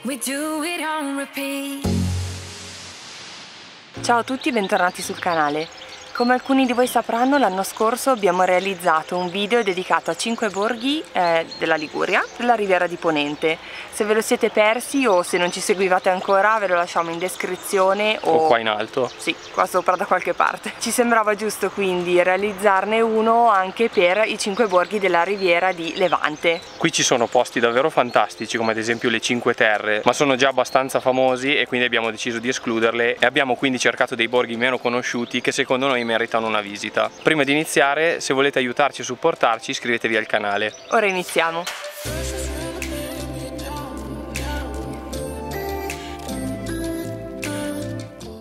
We do it on repeat. Ciao a tutti e bentornati sul canale. Come alcuni di voi sapranno, l'anno scorso abbiamo realizzato un video dedicato a 5 borghi della Liguria, della Riviera di Ponente. Se ve lo siete persi o se non ci seguivate ancora, ve lo lasciamo in descrizione o qua in alto. Sì, qua sopra da qualche parte. Ci sembrava giusto quindi realizzarne uno anche per i 5 borghi della Riviera di Levante. Qui ci sono posti davvero fantastici, come ad esempio le Cinque Terre, ma sono già abbastanza famosi e quindi abbiamo deciso di escluderle e abbiamo quindi cercato dei borghi meno conosciuti che secondo noi meritano una visita. Prima di iniziare, se volete aiutarci e supportarci, iscrivetevi al canale. Ora iniziamo.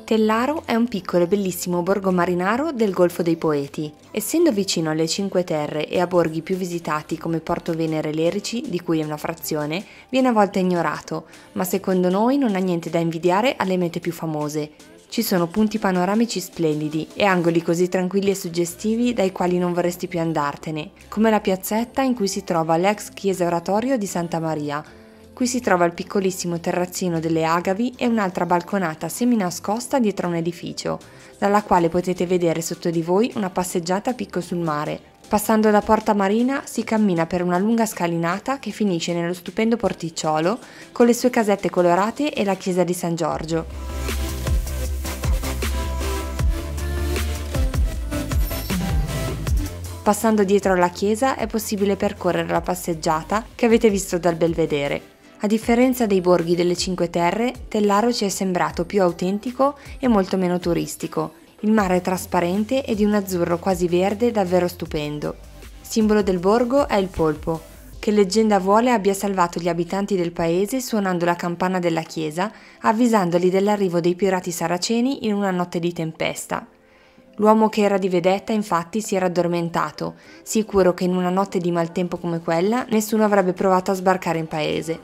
Tellaro è un piccolo e bellissimo borgo marinaro del Golfo dei Poeti. Essendo vicino alle Cinque Terre e a borghi più visitati come Porto Venere e Lerici, di cui è una frazione, viene a volte ignorato, ma secondo noi non ha niente da invidiare alle mete più famose. Ci sono punti panoramici splendidi e angoli così tranquilli e suggestivi dai quali non vorresti più andartene, come la piazzetta in cui si trova l'ex chiesa oratorio di Santa Maria. Qui si trova il piccolissimo terrazzino delle Agavi e un'altra balconata seminascosta dietro un edificio, dalla quale potete vedere sotto di voi una passeggiata a picco sul mare. Passando da Porta Marina si cammina per una lunga scalinata che finisce nello stupendo porticciolo con le sue casette colorate e la chiesa di San Giorgio. Passando dietro alla chiesa è possibile percorrere la passeggiata che avete visto dal belvedere. A differenza dei borghi delle Cinque Terre, Tellaro ci è sembrato più autentico e molto meno turistico. Il mare è trasparente e di un azzurro quasi verde davvero stupendo. Simbolo del borgo è il polpo, che leggenda vuole abbia salvato gli abitanti del paese suonando la campana della chiesa, avvisandoli dell'arrivo dei pirati saraceni in una notte di tempesta. L'uomo che era di vedetta infatti si era addormentato, sicuro che in una notte di maltempo come quella nessuno avrebbe provato a sbarcare in paese.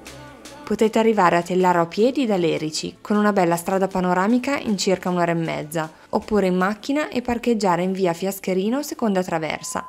Potete arrivare a Tellaro a piedi da Lerici, con una bella strada panoramica in circa un'ora e mezza, oppure in macchina e parcheggiare in via Fiascherino seconda traversa.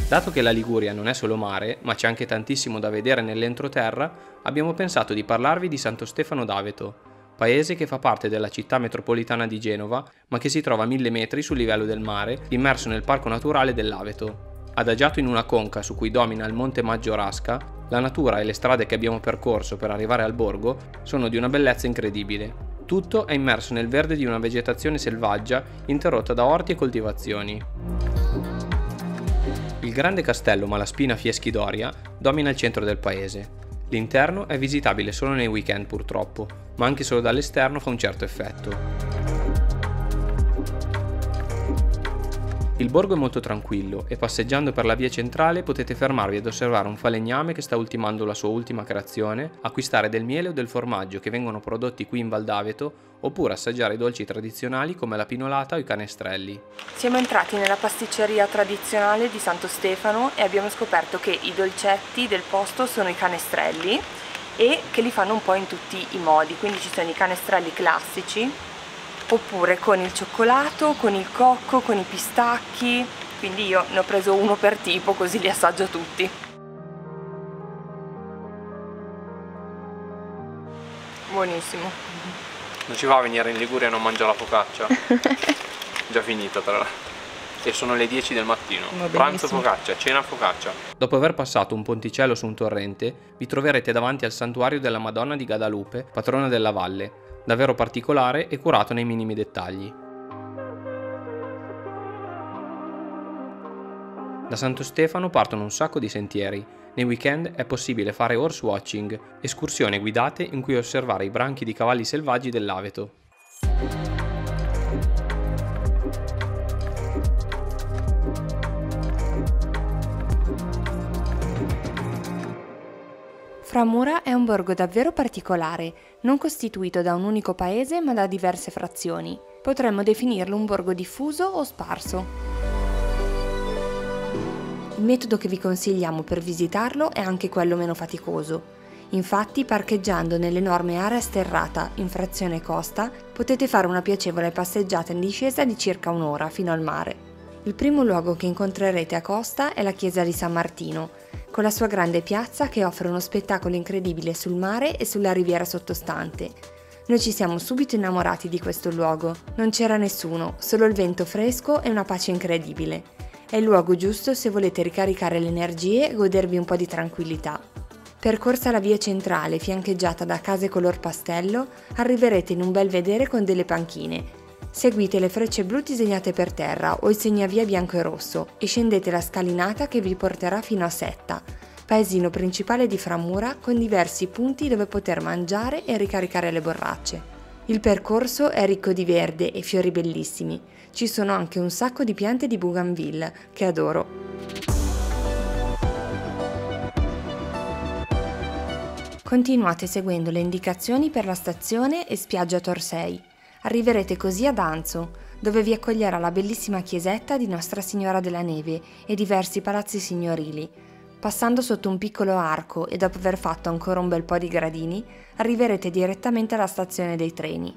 Dato che la Liguria non è solo mare, ma c'è anche tantissimo da vedere nell'entroterra, abbiamo pensato di parlarvi di Santo Stefano d'Aveto, paese che fa parte della città metropolitana di Genova, ma che si trova a 1000 metri sul livello del mare, immerso nel parco naturale dell'Aveto. Adagiato in una conca su cui domina il Monte Maggiorasca, la natura e le strade che abbiamo percorso per arrivare al borgo sono di una bellezza incredibile. Tutto è immerso nel verde di una vegetazione selvaggia interrotta da orti e coltivazioni. Il grande castello Malaspina Fieschi-Doria domina il centro del paese. L'interno è visitabile solo nei weekend purtroppo, ma anche solo dall'esterno fa un certo effetto. Il borgo è molto tranquillo e passeggiando per la via centrale potete fermarvi ad osservare un falegname che sta ultimando la sua ultima creazione, acquistare del miele o del formaggio che vengono prodotti qui in Val d'Aveto, oppure assaggiare i dolci tradizionali come la pinolata o i canestrelli. Siamo entrati nella pasticceria tradizionale di Santo Stefano e abbiamo scoperto che i dolcetti del posto sono i canestrelli e che li fanno un po' in tutti i modi, quindi ci sono i canestrelli classici, oppure con il cioccolato, con il cocco, con i pistacchi, quindi io ne ho preso uno per tipo così li assaggio tutti. Buonissimo. Non ci va a venire in Liguria e non mangia la focaccia? Già finita tra l'altro. E sono le 10 del mattino. Pranzo focaccia, cena focaccia. Dopo aver passato un ponticello su un torrente, vi troverete davanti al santuario della Madonna di Guadalupe, patrona della valle, davvero particolare e curato nei minimi dettagli. Da Santo Stefano partono un sacco di sentieri. Nei weekend è possibile fare horse watching, escursioni guidate in cui osservare i branchi di cavalli selvaggi dell'Aveto. Framura è un borgo davvero particolare, non costituito da un unico paese ma da diverse frazioni. Potremmo definirlo un borgo diffuso o sparso. Il metodo che vi consigliamo per visitarlo è anche quello meno faticoso. Infatti, parcheggiando nell'enorme area sterrata in frazione costa, potete fare una piacevole passeggiata in discesa di circa un'ora fino al mare. Il primo luogo che incontrerete a Costa è la chiesa di San Martino, con la sua grande piazza che offre uno spettacolo incredibile sul mare e sulla riviera sottostante. Noi ci siamo subito innamorati di questo luogo. Non c'era nessuno, solo il vento fresco e una pace incredibile. È il luogo giusto se volete ricaricare le energie e godervi un po' di tranquillità. Percorsa la via centrale, fiancheggiata da case color pastello, arriverete in un bel vedere con delle panchine. Seguite le frecce blu disegnate per terra o il segnavia bianco e rosso e scendete la scalinata che vi porterà fino a Setta, paesino principale di Framura con diversi punti dove poter mangiare e ricaricare le borracce. Il percorso è ricco di verde e fiori bellissimi. Ci sono anche un sacco di piante di bougainville, che adoro. Continuate seguendo le indicazioni per la stazione e spiaggia Torsei. Arriverete così ad Anzo, dove vi accoglierà la bellissima chiesetta di Nostra Signora della Neve e diversi palazzi signorili. Passando sotto un piccolo arco e dopo aver fatto ancora un bel po' di gradini, arriverete direttamente alla stazione dei treni.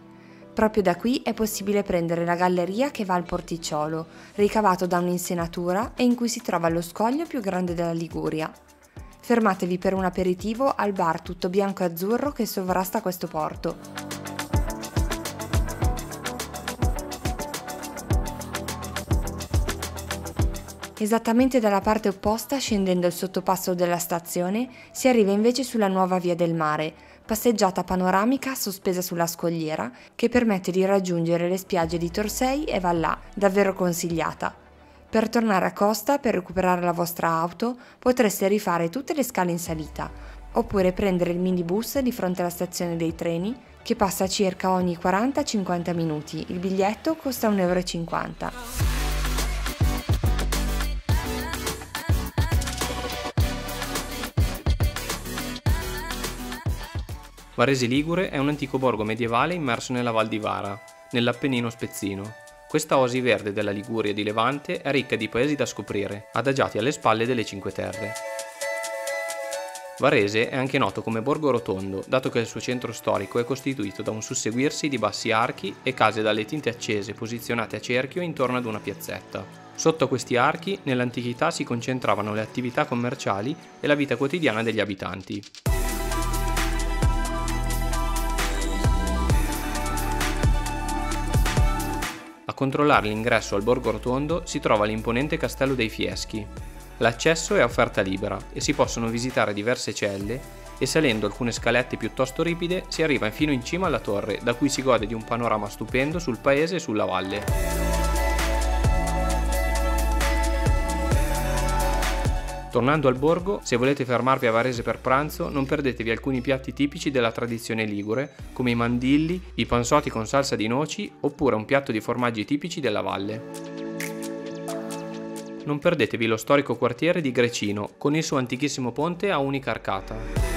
Proprio da qui è possibile prendere la galleria che va al porticciolo, ricavato da un'insenatura e in cui si trova lo scoglio più grande della Liguria. Fermatevi per un aperitivo al bar tutto bianco e azzurro che sovrasta questo porto. Esattamente dalla parte opposta, scendendo il sottopasso della stazione, si arriva invece sulla nuova via del mare, passeggiata panoramica sospesa sulla scogliera, che permette di raggiungere le spiagge di Torsei e Vallà, davvero consigliata. Per tornare a Costa, per recuperare la vostra auto, potreste rifare tutte le scale in salita, oppure prendere il minibus di fronte alla stazione dei treni, che passa circa ogni 40-50 minuti. Il biglietto costa 1,50 €. Varese Ligure è un antico borgo medievale immerso nella Val di Vara, nell'Appennino spezzino. Questa oasi verde della Liguria di Levante è ricca di paesi da scoprire, adagiati alle spalle delle Cinque Terre. Varese è anche noto come Borgo Rotondo, dato che il suo centro storico è costituito da un susseguirsi di bassi archi e case dalle tinte accese posizionate a cerchio intorno ad una piazzetta. Sotto questi archi, nell'antichità si concentravano le attività commerciali e la vita quotidiana degli abitanti. A controllare l'ingresso al Borgo Rotondo si trova l'imponente Castello dei Fieschi. L'accesso è a offerta libera e si possono visitare diverse celle e salendo alcune scalette piuttosto ripide si arriva fino in cima alla torre, da cui si gode di un panorama stupendo sul paese e sulla valle. Tornando al borgo, se volete fermarvi a Varese per pranzo, non perdetevi alcuni piatti tipici della tradizione ligure, come i mandilli, i panzotti con salsa di noci, oppure un piatto di formaggi tipici della valle. Non perdetevi lo storico quartiere di Grecino, con il suo antichissimo ponte a unica arcata.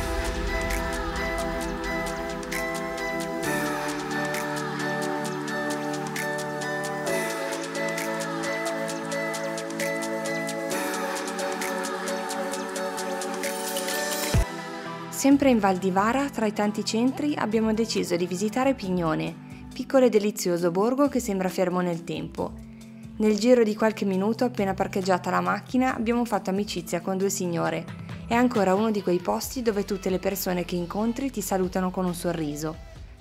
Sempre in Val di Vara, tra i tanti centri, abbiamo deciso di visitare Pignone, piccolo e delizioso borgo che sembra fermo nel tempo. Nel giro di qualche minuto, appena parcheggiata la macchina, abbiamo fatto amicizia con due signore. È ancora uno di quei posti dove tutte le persone che incontri ti salutano con un sorriso.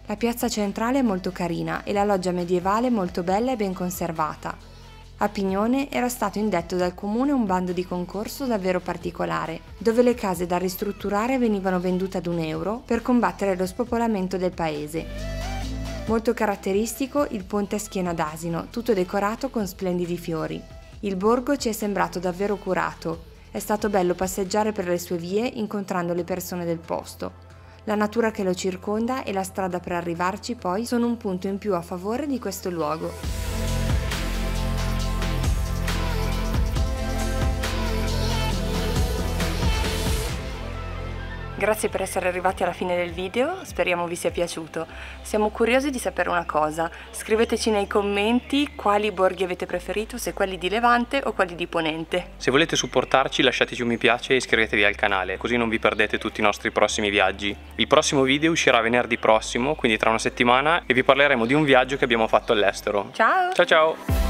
La piazza centrale è molto carina e la loggia medievale molto bella e ben conservata. A Pignone era stato indetto dal comune un bando di concorso davvero particolare, dove le case da ristrutturare venivano vendute ad €1 per combattere lo spopolamento del paese. Molto caratteristico il ponte a schiena d'asino, tutto decorato con splendidi fiori. Il borgo ci è sembrato davvero curato. È stato bello passeggiare per le sue vie incontrando le persone del posto. La natura che lo circonda e la strada per arrivarci poi sono un punto in più a favore di questo luogo. Grazie per essere arrivati alla fine del video, speriamo vi sia piaciuto. Siamo curiosi di sapere una cosa, scriveteci nei commenti quali borghi avete preferito, se quelli di Levante o quelli di Ponente. Se volete supportarci lasciateci un mi piace e iscrivetevi al canale, così non vi perdete tutti i nostri prossimi viaggi. Il prossimo video uscirà venerdì prossimo, quindi tra una settimana, e vi parleremo di un viaggio che abbiamo fatto all'estero. Ciao! Ciao ciao!